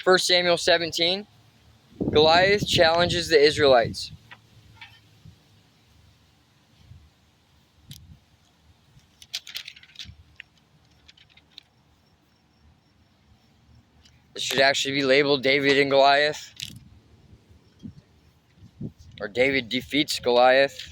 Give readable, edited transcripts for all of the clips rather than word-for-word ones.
1 Samuel 17, Goliath challenges the Israelites. This should actually be labeled David and Goliath, or David defeats Goliath.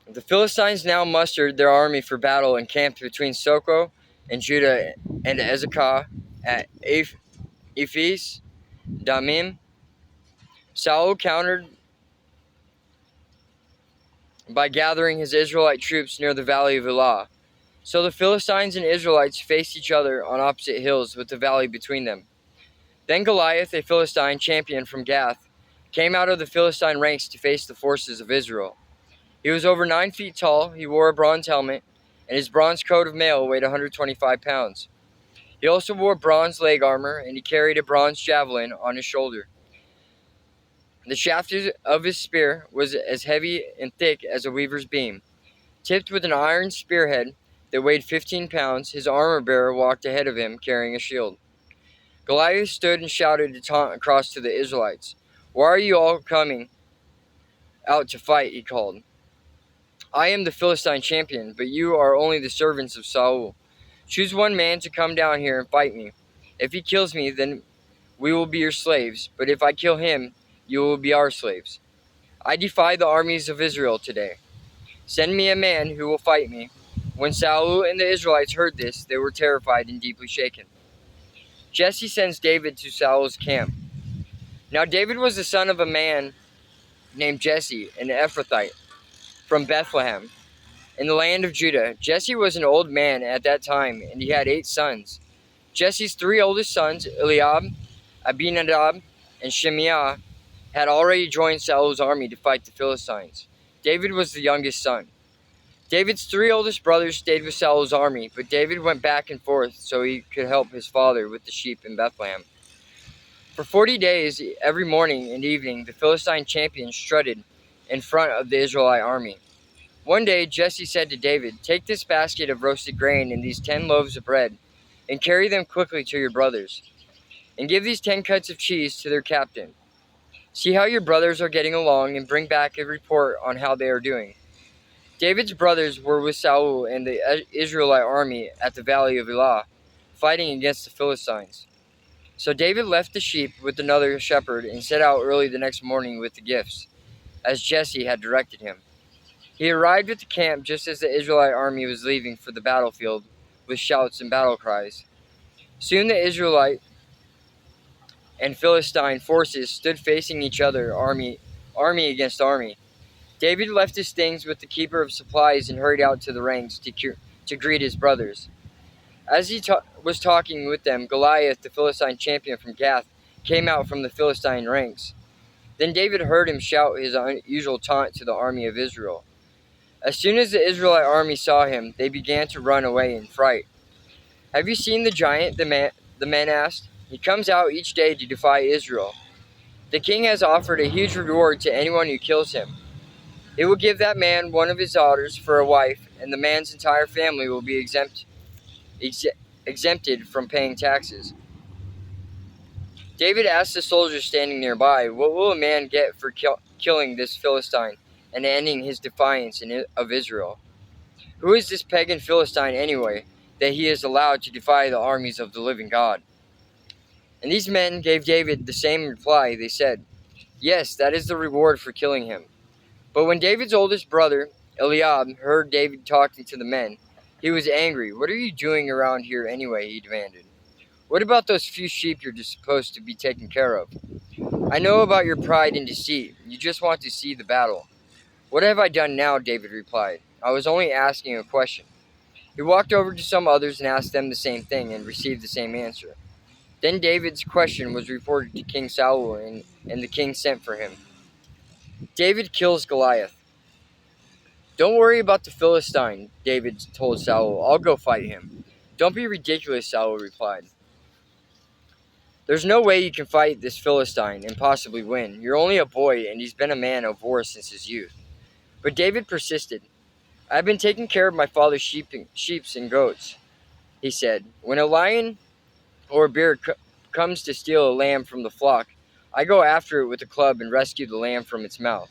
The Philistines now mustered their army for battle and camped between Soko and Judah and Ezekah at Ephes Damim. Saul countered by gathering his Israelite troops near the valley of Elah. So the Philistines and Israelites faced each other on opposite hills with the valley between them. Then Goliath, a Philistine champion from Gath, came out of the Philistine ranks to face the forces of Israel. He was over 9 feet tall, he wore a bronze helmet, and his bronze coat of mail weighed 125 pounds. He also wore bronze leg armor, and he carried a bronze javelin on his shoulder. The shaft of his spear was as heavy and thick as a weaver's beam. Tipped with an iron spearhead that weighed 15 pounds, his armor-bearer walked ahead of him carrying a shield. Goliath stood and shouted a taunt across to the Israelites. "Why are you all coming out to fight?" he called. "I am the Philistine champion, but you are only the servants of Saul. Choose one man to come down here and fight me. If he kills me, then we will be your slaves, but if I kill him, you will be our slaves. I defy the armies of Israel today. Send me a man who will fight me." When Saul and the Israelites heard this, they were terrified and deeply shaken. Jesse sends David to Saul's camp. Now David was the son of a man named Jesse, an Ephrathite, from Bethlehem, in the land of Judah. Jesse was an old man at that time, and he had 8 sons. Jesse's 3 oldest sons, Eliab, Abinadab, and Shimei, had already joined Saul's army to fight the Philistines. David was the youngest son. David's 3 oldest brothers stayed with Saul's army, but David went back and forth so he could help his father with the sheep in Bethlehem. For 40 days, every morning and evening, the Philistine champion strutted in front of the Israelite army. One day, Jesse said to David, "Take this basket of roasted grain and these 10 loaves of bread, and carry them quickly to your brothers. And give these 10 cuts of cheese to their captain. See how your brothers are getting along, and bring back a report on how they are doing." David's brothers were with Saul and the Israelite army at the valley of Elah, fighting against the Philistines. So David left the sheep with another shepherd and set out early the next morning with the gifts, as Jesse had directed him. He arrived at the camp just as the Israelite army was leaving for the battlefield with shouts and battle cries. Soon the Israelite and Philistine forces stood facing each other, army against army. David left his things with the keeper of supplies and hurried out to the ranks to greet his brothers. As he was talking with them, Goliath, the Philistine champion from Gath, came out from the Philistine ranks. Then David heard him shout his unusual taunt to the army of Israel. As soon as the Israelite army saw him, they began to run away in fright. "Have you seen the giant?" the men asked. "He comes out each day to defy Israel. The king has offered a huge reward to anyone who kills him. He will give that man one of his daughters for a wife, and the man's entire family will be exempted from paying taxes." David asked the soldiers standing nearby, "What will a man get for killing this Philistine and ending his defiance of Israel? Who is this pagan Philistine anyway, that he is allowed to defy the armies of the living God?" And these men gave David the same reply. They said, "Yes, that is the reward for killing him." But when David's oldest brother, Eliab, heard David talking to the men, he was angry. "What are you doing around here anyway?" he demanded. "What about those few sheep you're supposed to be taking care of? I know about your pride and deceit. You just want to see the battle." "What have I done now?" David replied. "I was only asking a question." He walked over to some others and asked them the same thing and received the same answer. Then David's question was reported to King Saul, and the king sent for him. David kills Goliath. "Don't worry about the Philistine," David told Saul. "I'll go fight him." "Don't be ridiculous," Saul replied. "There's no way you can fight this Philistine and possibly win. You're only a boy, and he's been a man of war since his youth." But David persisted. "I've been taking care of my father's sheep and goats," he said. "When a lion or a bear comes to steal a lamb from the flock, I go after it with a club and rescue the lamb from its mouth.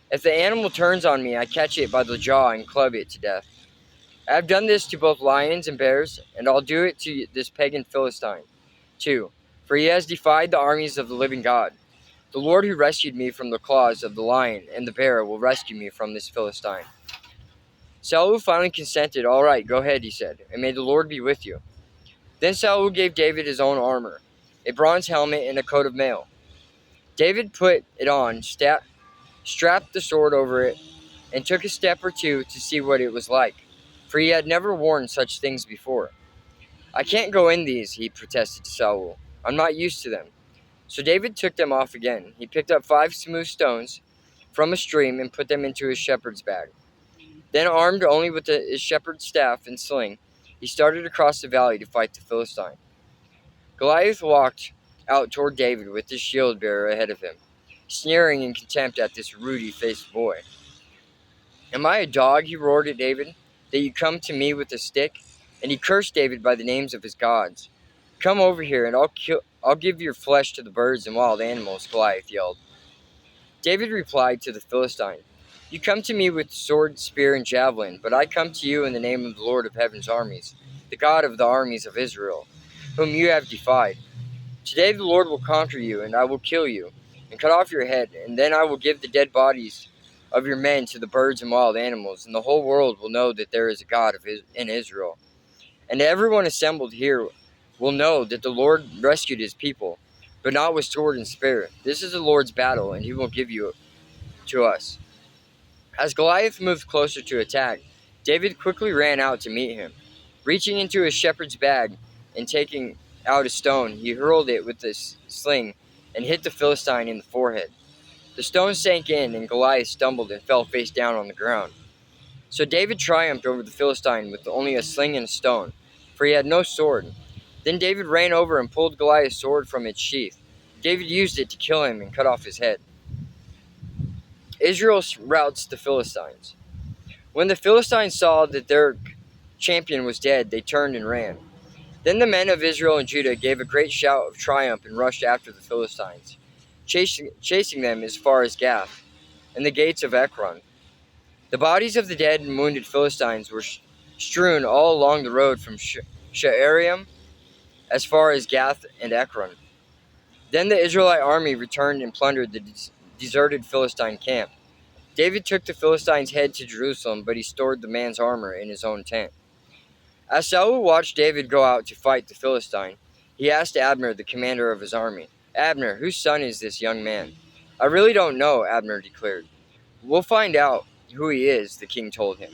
If the animal turns on me, I catch it by the jaw and club it to death. I have done this to both lions and bears, and I'll do it to this pagan Philistine, too, for he has defied the armies of the living God. The Lord who rescued me from the claws of the lion and the bear will rescue me from this Philistine." Saul finally consented. "All right, go ahead," he said, "and may the Lord be with you." Then Saul gave David his own armor, a bronze helmet and a coat of mail. David put it on, strapped the sword over it, and took a step or two to see what it was like, for he had never worn such things before. "I can't go in these," he protested to Saul. "I'm not used to them." So David took them off again. He picked up 5 smooth stones from a stream and put them into his shepherd's bag. Then, armed only with his shepherd's staff and sling, he started across the valley to fight the Philistine. Goliath walked out toward David with his shield bearer ahead of him, sneering in contempt at this ruddy-faced boy. "Am I a dog," he roared at David, "that you come to me with a stick?" And he cursed David by the names of his gods. "Come over here, and I'll give your flesh to the birds and wild animals," Goliath yelled. David replied to the Philistine, "You come to me with sword, spear, and javelin, but I come to you in the name of the Lord of heaven's armies, the God of the armies of Israel, whom you have defied. Today the Lord will conquer you, and I will kill you, and cut off your head, and then I will give the dead bodies of your men to the birds and wild animals, and the whole world will know that there is a God in Israel. And everyone assembled here will know that the Lord rescued his people, but not with sword and spear. This is the Lord's battle, and he will give you to us." As Goliath moved closer to attack, David quickly ran out to meet him. Reaching into his shepherd's bag and taking out a stone, he hurled it with his sling and hit the Philistine in the forehead. The stone sank in, and Goliath stumbled and fell face down on the ground. So David triumphed over the Philistine with only a sling and a stone, for he had no sword. Then David ran over and pulled Goliath's sword from its sheath. David used it to kill him and cut off his head. Israel routs the Philistines. When the Philistines saw that their champion was dead, they turned and ran. Then the men of Israel and Judah gave a great shout of triumph and rushed after the Philistines, chasing them as far as Gath and the gates of Ekron. The bodies of the dead and wounded Philistines were strewn all along the road from Sha'araim as far as Gath and Ekron. Then the Israelite army returned and plundered the deserted Philistine camp. David took the Philistine's head to Jerusalem, but he stored the man's armor in his own tent. As Saul watched David go out to fight the Philistine, he asked Abner, the commander of his army, "Abner, whose son is this young man?" "I really don't know," Abner declared. "We'll find out who he is," the king told him.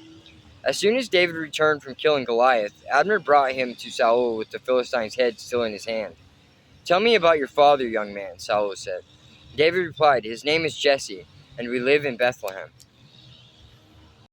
As soon as David returned from killing Goliath, Abner brought him to Saul with the Philistine's head still in his hand. "Tell me about your father, young man," Saul said. David replied, "His name is Jesse, and we live in Bethlehem."